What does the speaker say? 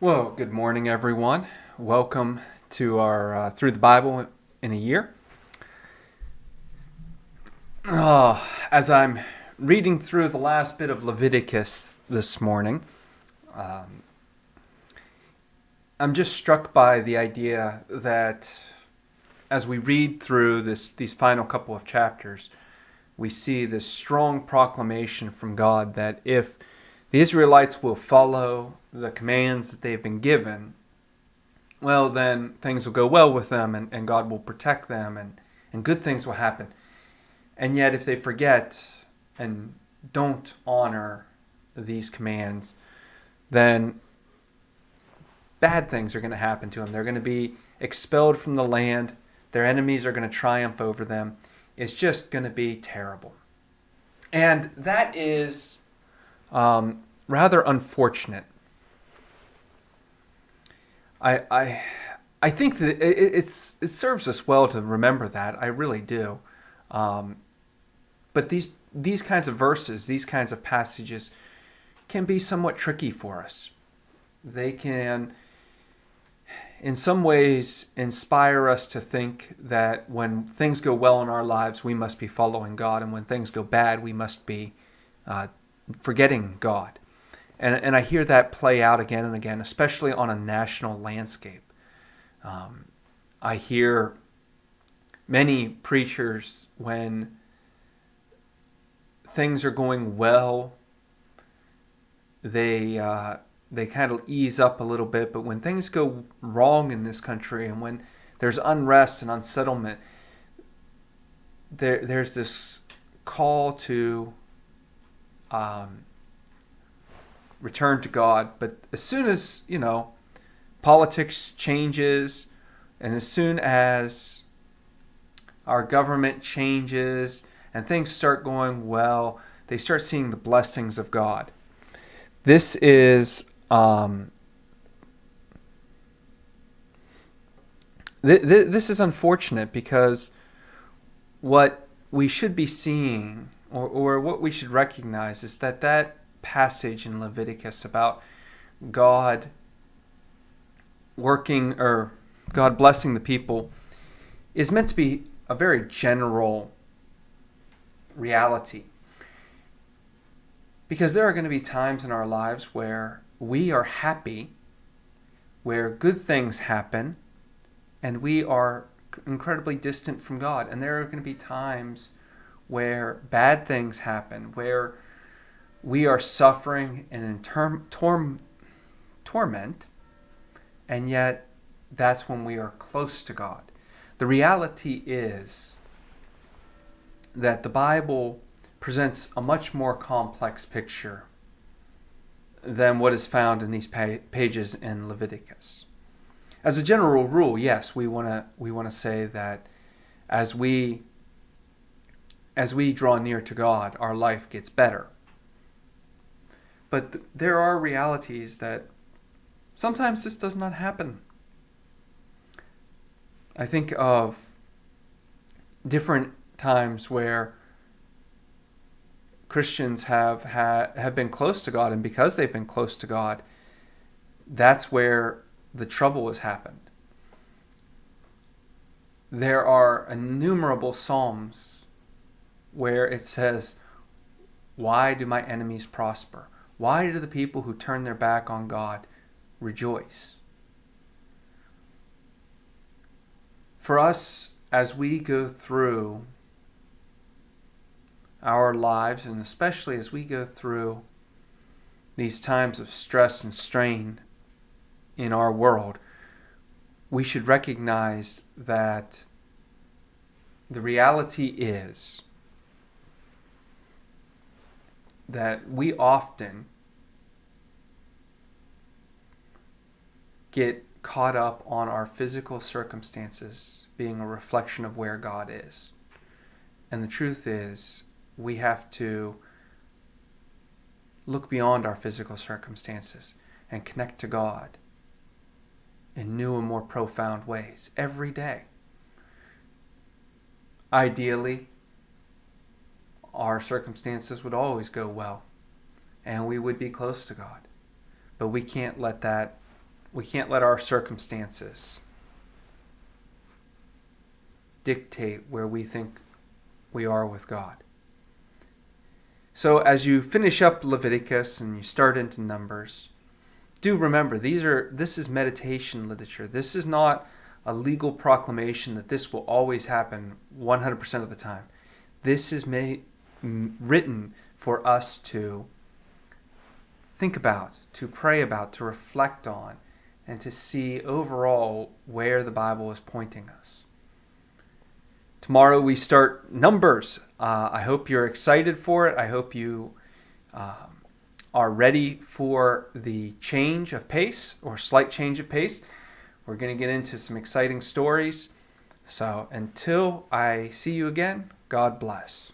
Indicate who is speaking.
Speaker 1: Well, good morning, everyone. Welcome to our Through the Bible in a Year. As I'm reading through the last bit of Leviticus this morning, I'm just struck by the idea that as we read through these final couple of chapters, we see this strong proclamation from God that if the Israelites will follow the commands that they've been given, well, then things will go well with them and God will protect them and good things will happen. And yet, if they forget and don't honor these commands, then bad things are going to happen to them. They're going to be expelled from the land. Their enemies are going to triumph over them. It's just going to be terrible. And that is rather unfortunate. I think that it serves us well to remember that. I really do. But these kinds of verses, these kinds of passages, can be somewhat tricky for us. They can, in some ways, inspire us to think that when things go well in our lives, we must be following God, and when things go bad, we must be forgetting God. And I hear that play out again and again, especially on a national landscape. I hear many preachers, when things are going well, they kind of ease up a little bit. But when things go wrong in this country and when there's unrest and unsettlement, there's this call to return to God. But as soon as, politics changes, and as soon as our government changes and things start going well, they start seeing the blessings of God. This is this is unfortunate, because what we should be seeing, or what we should recognize, is that passage in Leviticus about God working, or God blessing the people, is meant to be a very general reality. Because there are going to be times in our lives where we are happy, where good things happen, and we are incredibly distant from God. And there are going to be times where bad things happen, where we are suffering and in torment, and yet that's when we are close to God. The reality is that the Bible presents a much more complex picture than what is found in these pages in Leviticus. As a general rule, yes, we want to say that as we draw near to God, our life gets better. But there are realities that sometimes this does not happen. I think of different times where Christians have been close to God, and because they've been close to God, that's where the trouble has happened. There are innumerable psalms where it says, "Why do my enemies prosper? Why do the people who turn their back on God rejoice?" For us, as we go through our lives, and especially as we go through these times of stress and strain in our world, we should recognize that the reality is that we often get caught up on our physical circumstances being a reflection of where God is. And the truth is, we have to look beyond our physical circumstances and connect to God in new and more profound ways every day. Ideally, our circumstances would always go well and we would be close to God. But we can't let that We can't let our circumstances dictate where we think we are with God. So as you finish up Leviticus and you start into Numbers, do remember this is meditation literature. This is not a legal proclamation that this will always happen 100% of the time. This is written for us to think about, to pray about, to reflect on, and to see overall where the Bible is pointing us. Tomorrow we start Numbers. I hope you're excited for it. I hope you are ready for the change of pace, or slight change of pace. We're going to get into some exciting stories. So until I see you again, God bless.